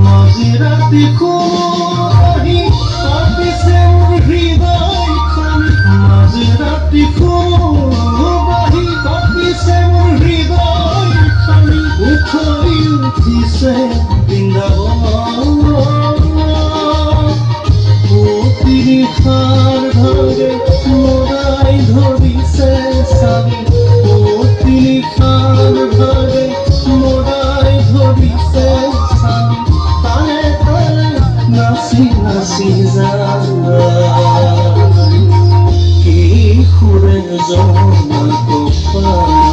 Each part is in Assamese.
মাঝৰাতে কোহি কাঁপিছে হৃদয়খন মাঝৰাতে কোহি কাঁপিছে হৃদয়খন উঠি উঠিছে বৃন্দাবন তিনিখাৰ ধৰে মোৰাই ধৰিছে চাবি তিনিখাৰ ধৰে মোৰাই ধৰিছে চাবি তালে তালে নাচি নাচি যায় কি সুৰে জমা কপাই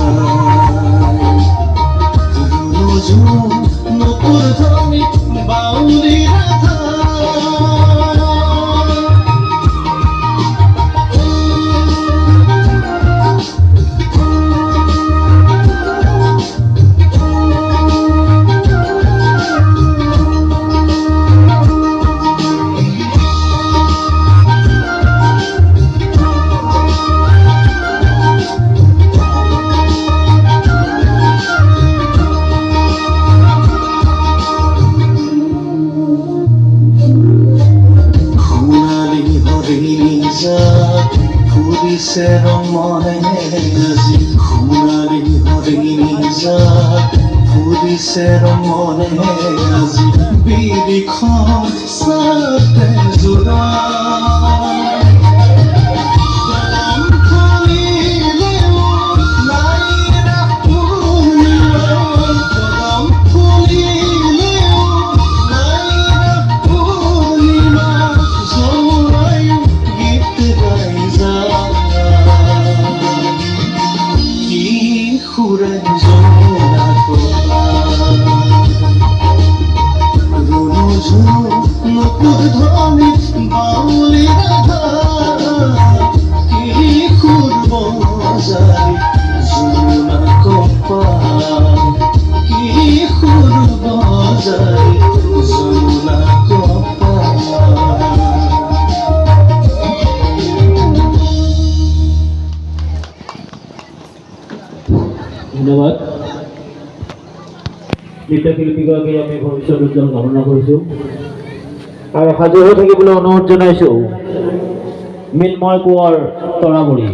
নতুন ধনী বাউলী ৰাধা ফুৰিছে ৰমনে আজি সোণালী হৰিণী জাক ফুৰিছে ৰমনে আজি বিৰিখন চাতে জোৰা ধনী বাউলী ৰাধা কি কৰব যাই যমুনা কপাল কি কৰব যাই যমুনা কপাল ধন্যবাদ নৃত্যশিল্পীগৰাকী আমি ভৱিষ্যত উজ্জ্বল কামনা কৰিছোঁ আৰু সাজু হৈ থাকিবলৈ অনুৰোধ জনাইছোঁ মৃন্ময় কোঁৱৰ তৰাবৰী।